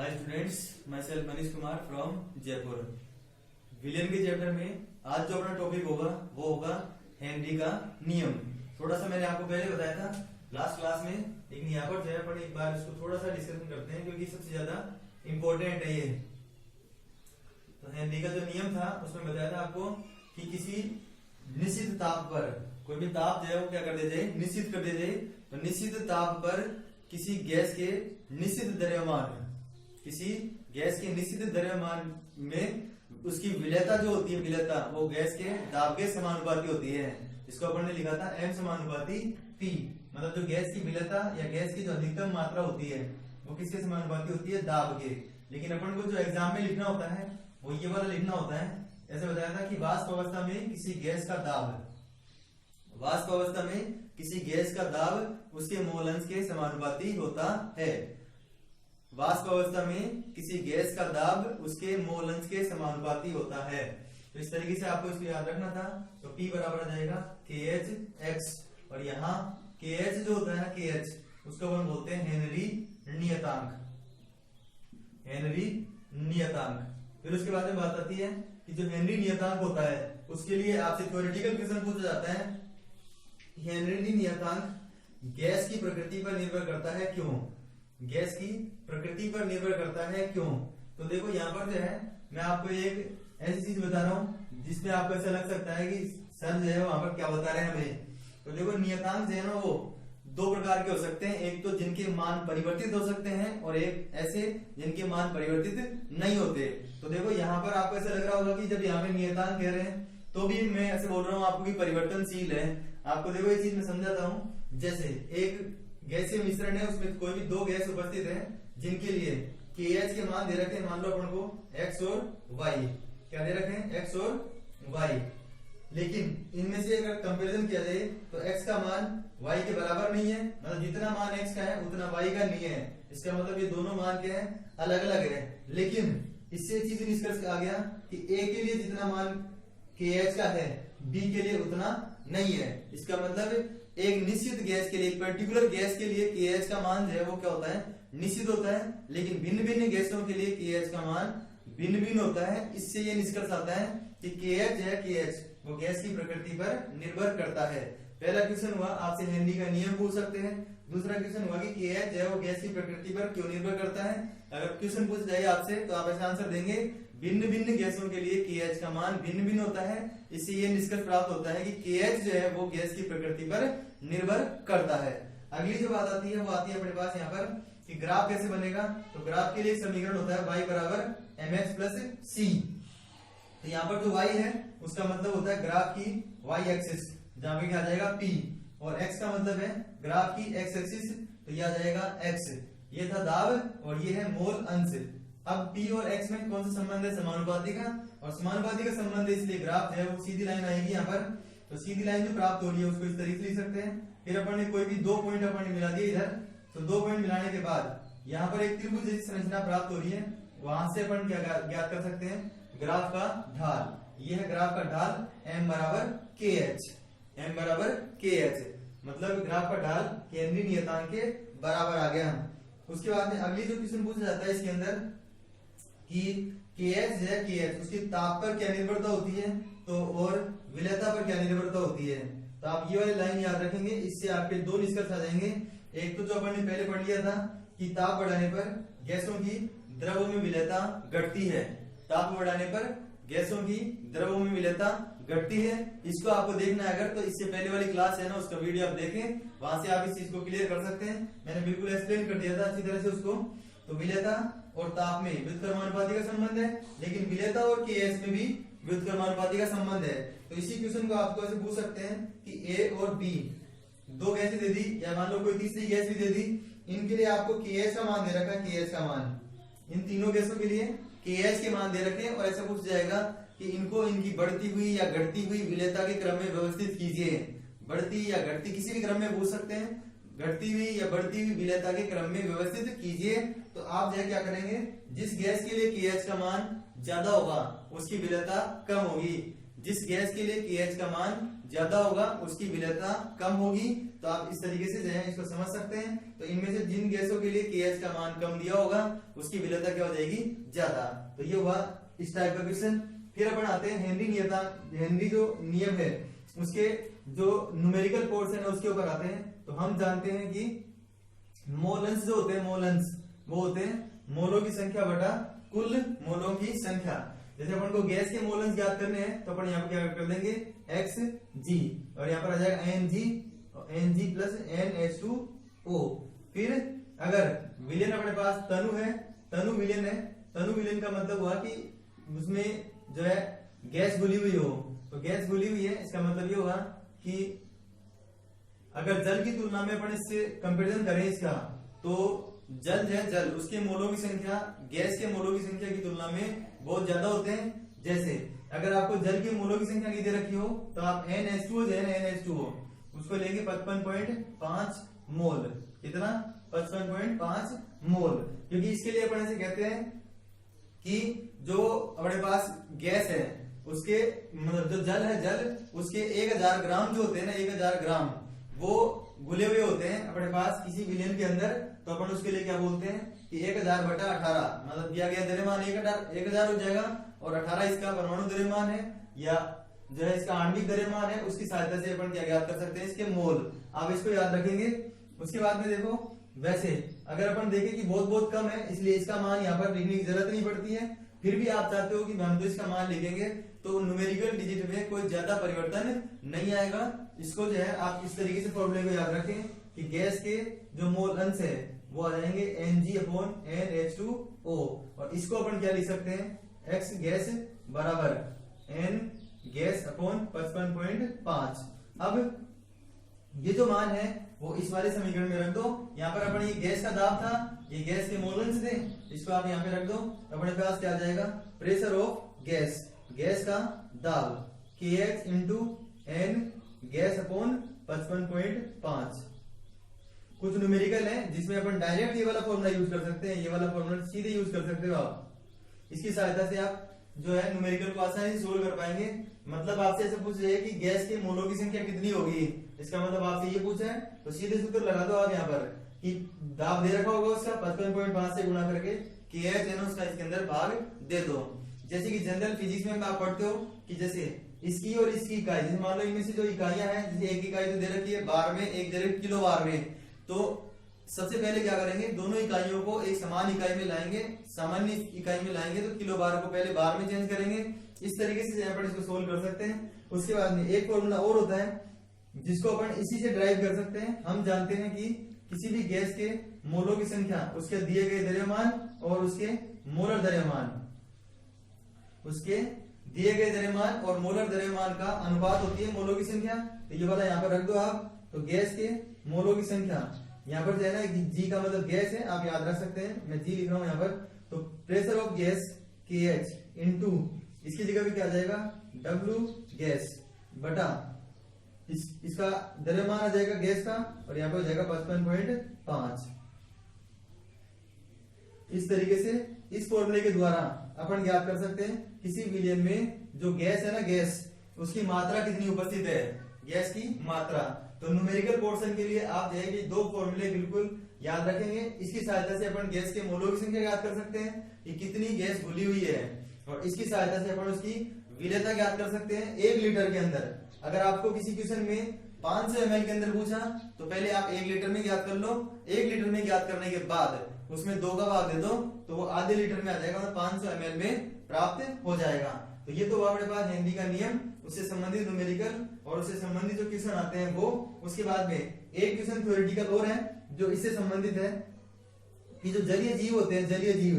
Hi students, myself Manish Kumar from Jaipur. विलियन के chapter में आज जो अपना टॉपिक होगा वो होगा हेनरी का नियम। थोड़ा सा मैंने आपको पहले बताया था लास्ट क्लास में, लेकिन यहाँ पर जो है पर एक बार इसको थोड़ा सा डिस्कशन करते हैं क्योंकि सबसे ज्यादा इम्पोर्टेंट है ये। तो हेनरी का जो नियम था उसमें बताया था आपको कि किसी निश्चित ताप पर कोई भी ताप जो है वो क्या कर दिया जाए, निश्चित कर दिया जाए। तो निश्चित ताप पर किसी गैस के निश्चित द्रव्यमान, किसी गैस के निश्चित द्रव्यमान में उसकी विलेयता जो होती है, विलेयता वो गैस के दाब के समानुपाती होती है। इसको अपन ने लिखा था M समानुपाती P। मतलब जो गैस की विलेयता या गैस की जो अधिकतम मात्रा होती है वो किसके समानुपाती होती है, दाब के। लेकिन अपन को जो एग्जाम में लिखना होता है वो ये वाला लिखना होता है। ऐसे बताया था कि वाष्प अवस्था में किसी गैस का दाब, वाष्प अवस्था में किसी गैस का दाब उसके मोल अंश के समानुपाती होता है। वाष्प अवस्था में किसी गैस का दाब उसके मोल अंश के समानुपाती होता है। तो इस तरीके से आपको इसको याद रखना था। तो P बराबर आ जाएगा KH और यहाँ KH जो होता है ना, KH उसको हम बोलते हैं हेनरी नियतांक, हेनरी नियतांक। फिर उसके बाद में बात आती है कि जो हेनरी नियतांक होता है उसके लिए आपसे थ्योरेटिकल क्वेश्चन पूछा जाता है, हेनरी नियतांक गैस की प्रकृति पर निर्भर करता है क्यों, गैस की प्रकृति पर निर्भर करता है क्यों। तो देखो यहाँ पर जो है मैं आपको एक ऐसी चीज बता रहा हूँ जिसमें आपको ऐसा लग सकता है कि सर जो है वहां पर क्या बता रहे हैं हमें। तो देखो नियतांक जो है ना वो दो प्रकार के हो सकते हैं, एक तो जिनके मान परिवर्तित हो सकते हैं और एक ऐसे जिनके मान परिवर्तित नहीं होते। तो देखो यहाँ पर आपको ऐसा लग रहा होगा कि जब यहाँ पे नियतांक कह रहे हैं तो भी मैं ऐसे बोल रहा हूँ आपको कि परिवर्तनशील है। आपको देखो ये चीज मैं समझाता हूँ। जैसे एक गैसीय मिश्रण है, उसमें कोई भी दो गैस उपस्थित है जिनके लिए KH के मान दे रखे हैं, मान लो अपन को X और Y, क्या दे रखे हैं, X और Y। लेकिन इनमें से अगर कंपैरिजन किया जाए तो X का मान Y के बराबर नहीं है, मतलब जितना मान X का है उतना Y का नहीं है। इसका मतलब ये दोनों मान क्या है, अलग अलग है। लेकिन इससे चीज निष्कर्ष आ गया कि A के लिए जितना मान KH का है B के लिए उतना नहीं है। इसका मतलब एक निश्चित गैस के लिए, एक पर्टिकुलर गैस के लिए KH का मान जो है वो क्या होता है, निश्चित होता है। लेकिन भिन्न भिन्न गैसों के लिए KH का मान भिन्न भिन्न होता है। इससे ये निष्कर्ष आता है कि KH है, KH वो गैस की प्रकृति पर निर्भर करता है। पहला क्वेश्चन हुआ आपसे हेनरी का नियम पूछ सकते हैं। दूसरा क्वेश्चन हुआ कि KH है वो गैस की प्रकृति पर क्यों निर्भर करता है। अगर क्वेश्चन पूछ जाए आपसे तो आप ऐसा आंसर देंगे, भिन्न भिन्न गैसों के लिए KH का मान भिन्न भिन्न होता है। इससे ये निष्कर्ष प्राप्त होता है कि KH जो है वो गैस की प्रकृति पर निर्भर करता है। अगली जो बात आती है वो आती है अपने पास यहाँ पर कि ग्राफ कैसे बनेगा। तो ग्राफ के लिए एक समीकरण होता है y बराबर mx प्लस c। तो यहाँ पर जो y है उसका मतलब होता है ग्राफ की y एक्सिस, जहां पे क्या आ जाएगा p, और x का मतलब है ग्राफ की x एक्सिस, तो यह आ जाएगा x। ये था दाब और ये है मोल अंश। अब p और x में कौन सा संबंध है, समानुपाती का। और समानुपाती का संबंध है इसलिए ग्राफ जो है वो सीधी लाइन आएगी यहाँ पर। तो सीधी लाइन जो प्राप्त हो रही है उसको इस तरीके से लिख सकते हैं। फिर अपन ने कोई भी दो पॉइंट अपन ने मिला दिए इधर, तो दो पॉइंट मिलाने के बाद यहाँ पर एक त्रिभुज जैसी संरचना प्राप्त हो रही है। वहां से अपन क्या ज्ञात कर सकते हैं, ग्राफ का ढाल। ये है ग्राफ का ढाल M बराबर KH, M बराबर KH, मतलब ग्राफ का ढाल हेनरी नियतांक के बराबर आ गया। उसके बाद में अगली जो क्वेश्चन पूछा जाता है इसके अंदर कि KH है, KH उसकी ताप पर क्या निर्भरता होती है, तो और विलेयता पर क्या निर्भरता होती है। तो आप ये वाली लाइन याद रखेंगे, इससे आपके दो निष्कर्ष आ जाएंगे। एक तो जो अपन ने पहले पढ़ लिया था कि ताप बढ़ाने पर गैसों की द्रवों में विलेयता घटती है, ताप बढ़ाने पर गैसों की द्रवों में विलेयता घटती है। इसको आपको देखना है अगर, तो इससे पहले वाली क्लास है ना उसका वीडियो आप देखें, वहां से आप इस चीज को क्लियर कर सकते हैं। मैंने बिल्कुल एक्सप्लेन कर दिया था अच्छी तरह से उसको। तो विलेयता और ताप में व्युत्क्रमानुपाती का संबंध है, लेकिन विलेयता और KH में भी व्युत्क्रमानुपाती का संबंध है। तो इसी क्वेश्चन को आपको ऐसे पूछ सकते हैं कि A और B दो गैसें दे दी, या मान लो कोई तीसरी गैस भी दे दी, इनके लिए आपको KH का मान दे रखा है, KH का मान इन तीनों गैसों के लिए KH के मान दे रखे हैं। और ऐसा पूछ जाएगा कि इनको इनकी बढ़ती हुई या घटती हुई विलेयता के क्रम में व्यवस्थित कीजिए। बढ़ती या घटती किसी भी क्रम में पूछ सकते हैं, घटती हुई या बढ़ती हुई विलेयता के क्रम में व्यवस्थित कीजिए। तो आप जो क्या करेंगे, जिस गैस के लिए KH का मान ज्यादा होगा उसकी विलेयता कम होगी, जिस गैस के लिए KH का मान ज्यादा होगा उसकी विलेयता कम होगी। तो आप इस तरीके से जो है इसको समझ सकते हैं। तो इनमें से जिन गैसों के लिए KH का मान कम दिया होगा उसकी विलेयता क्या हो जाएगी, ज्यादा। तो ये हुआ इस टाइप का क्वेश्चन। फिर अपन आते हैं हेनरी जो नियम है उसके जो न्यूमेरिकल पोर्शन है उसके ऊपर आते हैं। तो हम जानते हैं कि मोलन्स जो होते हैं, मोलन्स वो होते हैं मोलों की संख्या बटा कुल मोलों की संख्या। जैसे अपन को गैस के मोलन्स ज्ञात करने हैं तो अपन यहाँ पे क्या कर देंगे Xg, और यहाँ पर आ जाएगा Ng प्लस NH2O। फिर अगर विलेन अपने पास तनु है, तनु विलेन का मतलब हुआ कि उसमें जो है गैस घुली हुई हो। तो गैस घुली हुई है इसका मतलब ये होगा कि अगर जल की तुलना में अपन इससे कंपैरिजन करें इसका, तो जल उसके मोलों की संख्या गैस के मोलों की संख्या की तुलना में बहुत ज्यादा होते हैं। जैसे अगर आपको जल के मोलों की संख्या नहीं दे रखी हो तो आप NH2O जो है ना NH2O उसको लेंगे 55.5 मोल। कितना? 55.5 मोल। क्योंकि इसके लिए अपन ऐसे कहते हैं कि जो अपने पास गैस है उसके मतलब जो जल उसके 1000 ग्राम जो होते हैं ना, 1000 ग्राम वो घुले हुए होते हैं अपने पास किसी विलेन के अंदर। तो अपन उसके लिए क्या बोलते हैं कि 1000 बटा 18 मतलब दिया गया द्रव्यमान 1000 हो जाएगा, और 18 इसका परमाणु द्रव्यमान है या जो है इसका आणविक द्रव्यमान है। उसकी सहायता से अपन क्या याद कर सकते हैं, इसके मोल। आप इसको याद रखेंगे। उसके बाद में देखो, वैसे अगर अपन देखें कि बहुत कम है इसलिए इसका मान यहाँ पर लिखने की जरूरत नहीं पड़ती है। फिर भी आप चाहते हो कि हम तो इसका मान लिखेंगे तो न्यूमेरिकल डिजिट में कोई ज्यादा परिवर्तन नहीं आएगा। इसको जो है आप इस तरीके से फॉर्मूले को याद रखें कि गैस के जो मोल अंश है वो आ जाएंगे Mg/NH2O, और इसको अपन क्या लिख सकते हैं, X गैस बराबर N गैस अपॉन 55.5। अब ये जो मान है वो इस वाले समीकरण में रख दो। यहाँ पर अपन ये गैस का दाब था, ये गैस के मोल अंश थे, इसको आप यहाँ पे रख दो। अपने पास क्या आ जाएगा, प्रेशर ऑफ गैस, गैस का दाब KH into N gas upon 55.5। कुछ न्यूमेरिकल है जिसमें अपन डायरेक्ट ये वाला फॉर्मूला यूज कर सकते हैं, ये वाला फॉर्मूला सीधे यूज कर सकते हो आप। इसकी सहायता से आप जो है न्यूमेरिकल को आसानी से सोल्व कर पाएंगे। मतलब आपसे ऐसे पूछ रहे हैं कि गैस के मोलों की संख्या कितनी होगी, इसका मतलब आपसे ये पूछा है तो सीधे सूत्र लगा दो आप यहाँ पर कि दाब दे रखा होगा उसका 55.5 से गुणा करके KH है ना उसका इसके अंदर भाग दे दो। जैसे कि जनरल फिजिक्स में आप पढ़ते हो कि जैसे इसकी और इसकी इकाई, जैसे मान लो इनमें से जो इकाइयां हैं, जैसे एक इकाई तो दे रखी है बार में, एक दे रखी किलो बार में, तो सबसे पहले क्या करेंगे, दोनों इकाइयों को एक समान इकाई में लाएंगे, सामान्य इकाई में लाएंगे तो किलो बार को पहले बार में चेंज करेंगे। इस तरीके से यहाँ पर इसको सोल्व कर सकते हैं। उसके बाद में एक फॉर्मूला और होता है जिसको अपन इसी से ड्राइव कर सकते हैं। हम जानते हैं कि किसी भी गैस के मोलों की संख्या उसके दिए गए द्रव्यमान और उसके मोलर द्रव्यमान, उसके दिए गए द्रव्यमान और मोलर द्रव्यमान का अनुपात होती है मोलों की संख्या। तो ये वाला यहाँ पर रख दो आप। तो गैस के मोलों की संख्या यहाँ पर जो है ना, जी का मतलब गैस है, आप याद रख सकते हैं, मैं जी लिख रहा हूं यहाँ पर। तो pressure of gas KH into इसकी जगह भी क्या आ जाएगा W गैस बटा इसका द्रव्यमान आ जाएगा गैस का, और यहाँ पर हो जाएगा 55.5। इस तरीके से इस फॉर्मूले के द्वारा अपन ज्ञात कर सकते हैं किसी विलयन में जो गैस है ना, गैस उसकी मात्रा कितनी उपस्थित है, गैस की मात्रा। तो न्यूमेरिकल पोर्शन के लिए आप जो है कि दो फॉर्मूले बिल्कुल याद रखेंगे। इसकी सहायता से अपन गैस के मोलों की संख्या याद कर सकते हैं कि कितनी गैस घुली हुई है, और इसकी सहायता से अपन उसकी विलेयता ज्ञात कर सकते हैं 1 लीटर के अंदर। अगर आपको किसी क्वेश्चन में 500 ml के अंदर पूछा तो पहले आप 1 लीटर में ज्ञात कर लो। 1 लीटर में ज्ञात करने के बाद उसमें 2 का भाग दे दो तो वो आधे लीटर में आ जाएगा, मतलब 500 ml में प्राप्त हो जाएगा। तो ये तो अपने पास हेनरी का नियम, उससे संबंधित न्यूमेरिकल और उससे संबंधित जो क्वेश्चन आते हैं वो। उसके बाद में एक क्वेश्चन थ्योरेटिकल और है जो इससे संबंधित है कि जो जलीय जीव होते हैं, जलीय जीव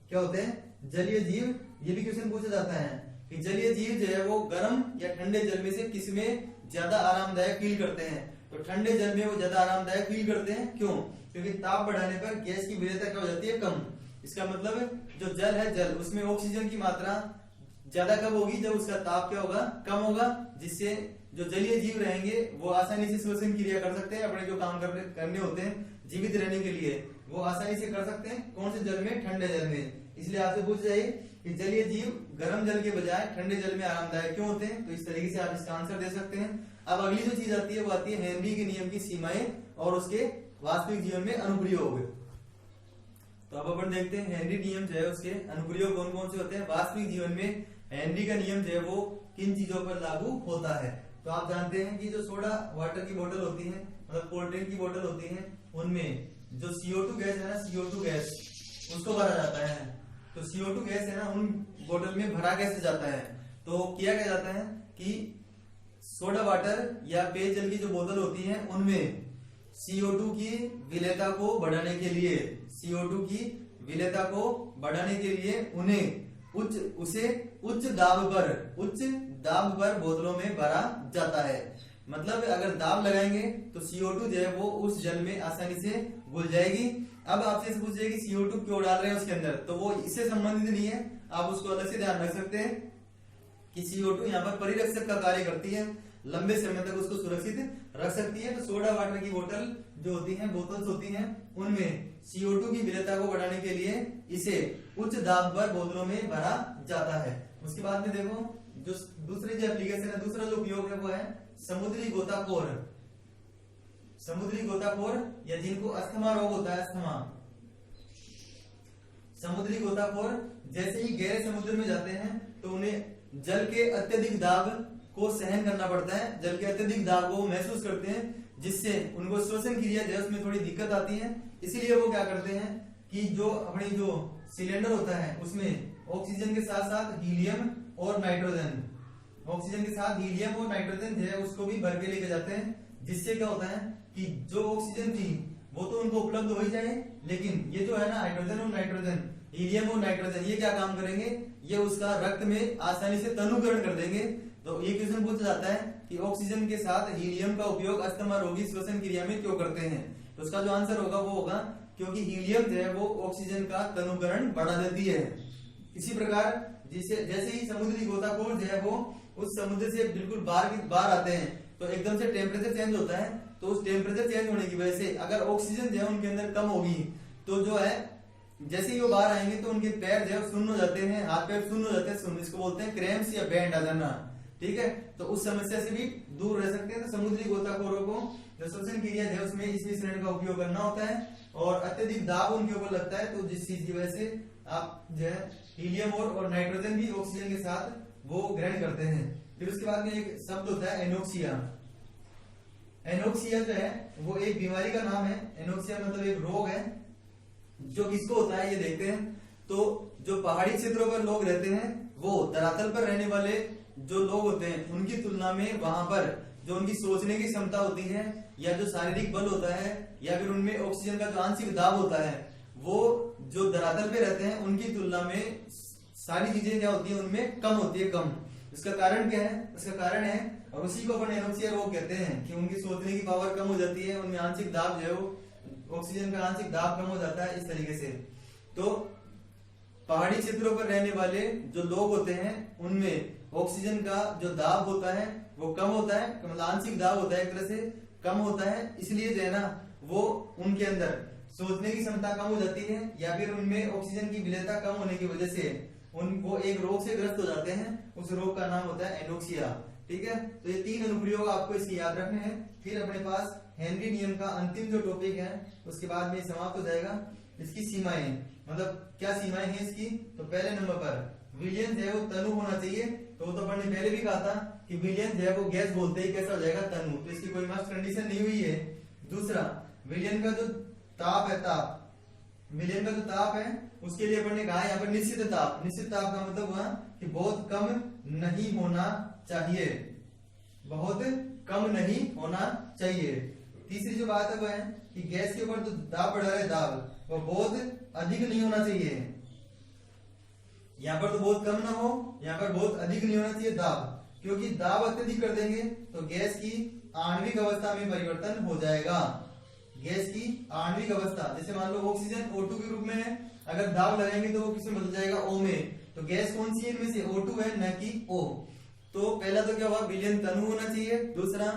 क्या होते हैं, जलीय जीव, ये भी क्वेश्चन पूछा जाता है कि जलीय जीव जो है वो गर्म या ठंडे जल में से किस में ज्यादा आरामदायक फील करते हैं। तो ठंडे जल में वो ज्यादा आरामदायक फील करते हैं, क्यों? क्योंकि ताप बढ़ाने पर गैस की विलेयता क्या हो जाती है, कम। इसका मतलब जो जल है, जल उसमें ऑक्सीजन की मात्रा ज्यादा कब होगी, जब उसका ताप क्या होगा, कम होगा, जिससे जो जलीय जीव रहेंगे वो आसानी से श्वसन क्रिया कर सकते हैं, अपने जो काम करने होते हैं जीवित रहने के लिए वो आसानी से कर सकते हैं। कौन से जल में, ठंडे जल में। इसलिए आपसे पूछ जाए कि जलीय जीव गर्म जल के बजाय ठंडे जल में आरामदायक क्यों होते हैं। तो इस तरीके से आप इसका आंसर दे सकते हैं। अब अगली जो चीज आती है वो आती है हेनरी के नियम की सीमाएं और उसके वास्तविक जीवन में अनुप्रयोग। तो अब अपन देखते हैं हेनरी नियम जो है उसके अनुप्रयोग कौन कौन से होते हैं। वास्तविक जीवन में हेनरी का नियम जो है वो किन चीजों पर लागू होता है। तो आप जानते हैं कि जो सोडा वाटर की बोतल होती है, मतलब कोल्ड ड्रिंक की बोतल होती है, उनमें जो CO2 गैस है ना, CO2 गैस उसको भरा जाता है। तो CO2 गैस है ना, उन बोतल में भरा कैसे जाता है। तो किया क्या जाता है कि सोडा वाटर या पेयजल की जो बोतल होती है उनमें CO2 की विलेयता को बढ़ाने के लिए, CO2 की विलेयता को बढ़ाने के लिए उन्हें उसे उच्च दाब पर बोतलों में भरा जाता है। मतलब अगर दाब लगाएंगे तो CO2 जो है वो उस जल में आसानी से घुल जाएगी। अब आपसे पूछ जाएगी CO2 क्यों डाल रहे हैं उसके अंदर, तो वो इससे संबंधित नहीं है, आप उसको अलग से ध्यान रख सकते हैं कि CO2 यहाँ पर परिरक्षक का कार्य करती है, लंबे समय तक उसको सुरक्षित रख सकती है। तो सोडा वाटर की बोतल जो होती है, बोतल्स होती हैं, उनमें CO2 की विलेयता को बढ़ाने के लिए इसे उच्च दाब पर बोतलों में भरा जाता है। उसके बाद में देखो जो दूसरी जो एप्लीकेशन है, दूसरा जो उपयोग है वो है समुद्री गोताखोर। समुद्री गोताखोर या जिनको अस्थमा रोग होता है, अस्थमा, समुद्री गोताखोर जैसे ही गहरे समुद्र में जाते हैं तो उन्हें जल के अत्यधिक दाब को सहन करना पड़ता है, जल के अत्यधिक दाब को महसूस करते हैं, जिससे उनको श्वसन क्रिया जो है उसमें थोड़ी दिक्कत आती है। इसीलिए वो क्या करते हैं कि जो अपनी जो सिलेंडर होता है उसमें ऑक्सीजन के साथ साथ हीलियम और नाइट्रोजन, ऑक्सीजन के साथ हीलियम और नाइट्रोजन जो है उसको भी भर के लेके जाते हैं। जिससे क्या होता है कि जो ऑक्सीजन थी वो तो उनको उपलब्ध हो ही जाए, लेकिन ये जो है ना हाइड्रोजन और नाइट्रोजन, हीलियम और नाइट्रोजन, ये क्या काम करेंगे, ये उसका रक्त में आसानी से तनुकरण कर देंगे। तो ये क्वेश्चन पूछा जाता है कि ऑक्सीजन के साथ हीलियम का उपयोग अस्थमा रोगी श्वसन क्रिया में क्यों करते हैं। तो उसका जो आंसर होगा वो होगा क्योंकि हीलियम जो है वो ऑक्सीजन का तनुकरण बढ़ा देती है। इसी प्रकार जैसे ही समुद्री गोताखोर जो है वो उस समुद्र से बिल्कुल बाहर आते हैं तो एकदम से टेम्परेचर चेंज होता है। तो उस टेम्परेचर चेंज होने की वजह से अगर ऑक्सीजन जो है उनके अंदर कम होगी तो जो है जैसे ही वो बाहर आएंगे तो उनके पैर जो है सुन्न हो जाते हैं, हाथ पैर सुन्न हो जाते हैं, सुन्न इसको बोलते हैं क्रैम्प्स या बैंड आ जाना। ठीक है, तो उस समस्या से भी दूर रह सकते हैं। तो समुद्री गोताखोरों को जो श्वसन क्रिया है उसमें इस मिश्रण का उपयोग करना होता है और अत्यधिक दाब उनके ऊपर लगता है, तो जिस चीज की वजह से आप जो है हीलियम और नाइट्रोजन भी ऑक्सीजन के साथ वो ग्रहण करते हैं। फिर उसके बाद में एक शब्द होता है एनोक्सिया। एनोक्सिया जो है वो एक बीमारी का नाम है। एनोक्सिया मतलब एक रोग है जो किसको होता है ये देखते हैं। तो जो पहाड़ी क्षेत्रों पर लोग रहते हैं वो धरातल पर रहने वाले जो लोग होते हैं उनकी तुलना में वहां पर जो उनकी सोचने की क्षमता होती है या जो शारीरिक बल होता है या फिर उनमें ऑक्सीजन का जो आंशिक दाब होता है वो जो धरातल पे रहते हैं उनकी तुलना में सारी चीजें क्या होती है उनमें कम होती है, कम। इसका कारण क्या है, इसका कारण है और उसी को अपन एनोक्सिया रोग कहते हैं कि उनकी सोचने की पावर कम हो जाती है, उनमें आंशिक दाब जो है वो ऑक्सीजन का आंशिक दाब कम हो जाता है इस तरीके से। तो पहाड़ी क्षेत्रों पर रहने वाले जो लोग होते हैं उनमें ऑक्सीजन का जो दाब होता है वो कम होता है, मतलब आंशिक दाब होता है एक तरह से कम होता है। इसलिए जो है ना वो उनके अंदर सोचने की क्षमता कम हो जाती है या फिर उनमें ऑक्सीजन की विलेयता कम होने की वजह से वो एक रोग से ग्रस्त हो जाते हैं। उस रोग का नाम होता है एनोक्सिया। ठीक है, तो ये 3 अनुप्रयोग आपको इसकी याद रखने हैं। फिर अपने पास हेनरी नियम का अंतिम जो टॉपिक है उसके बाद में समाप्त हो जाएगा। इसकी सीमाएं, मतलब क्या सीमाएं हैं इसकी। तो पहले नंबर पर विलयन जो है वो तनु होना चाहिए। तो वो तो अपन ने पहले भी कहा था कि विलयन जो है वो गैस बोलते ही कैसा हो जाएगा, तनु। तो इसकी कोई मस्ट कंडीशन नहीं हुई है। दूसरा, विलयन का जो ताप है, ताप, विलयन का जो ताप है उसके लिए अपन ने कहा यहाँ पर निश्चित ताप। निश्चित ताप का मतलब हुआ कि बहुत कम नहीं होना चाहिए, बहुत कम नहीं होना चाहिए। तीसरी जो बात है वो है कि गैस के ऊपर जो दाब बढ़ा है, दाब वो बहुत अधिक नहीं होना चाहिए। यहाँ पर तो बहुत कम ना हो, यहाँ पर बहुत अधिक नहीं होना चाहिए दाब, क्योंकि दाब अत्यधिक कर देंगे तो गैस की आणविक अवस्था में परिवर्तन हो जाएगा। गैस की आणविक अवस्था, जैसे मान लो ऑक्सीजन O2 के रूप में है, अगर दाब लगाएंगे तो वो किसमें बदल जाएगा, O में। तो गैस कौन सी है इनमें से, O2 है न कि O। तो पहला तो क्या हुआ, विलयन तनु होना चाहिए। दूसरा,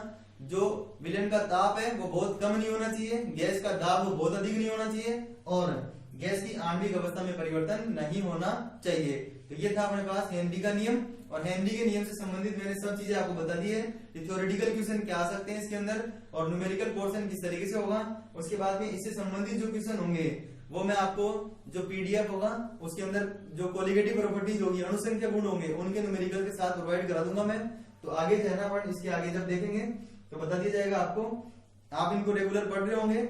जो विलयन का ताप है वो बहुत कम नहीं होना चाहिए, गैस का दाब वो बहुत अधिक नहीं होना चाहिए, और गैस की आणविक अवस्था में परिवर्तन नहीं होना चाहिए। तो ये था अपने पास हेनरी का नियम, और हेनरी के नियम से संबंधित मैंने सब चीजें आपको बता दी है। थ्योरेटिकल क्वेश्चन क्या आ सकते हैं इसके अंदर, और न्यूमेरिकल पोर्शन किस तरीके से होगा। उसके बाद में इससे संबंधित जो क्वेश्चन होंगे वो मैं आपको जो पीडीएफ होगा उसके अंदर जो कोलिगेटिव प्रॉपर्टीज होगी, अणुसंख्या गुण होंगे, उनके न्यूमेरिकल के साथ प्रोवाइड करा दूंगा मैं। तो आगे जो है ना अपन इसके आगे जब देखेंगे तो बता दिया जाएगा आपको। आप इनको रेगुलर पढ़ रहे होंगे,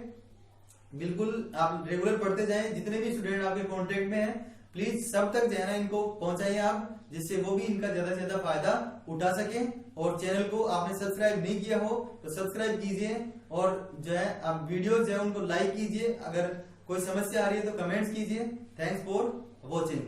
बिल्कुल आप रेगुलर पढ़ते जाएं। जितने भी स्टूडेंट आपके कॉन्टेक्ट में हैं प्लीज सब तक जो है ना इनको पहुंचाइए आप, जिससे वो भी इनका ज्यादा से ज्यादा फायदा उठा सके। और चैनल को आपने सब्सक्राइब नहीं किया हो तो सब्सक्राइब कीजिए, और जो है आप वीडियो जो है उनको लाइक कीजिए। अगर कोई समस्या आ रही है तो कमेंट्स कीजिए। Thanks for watching.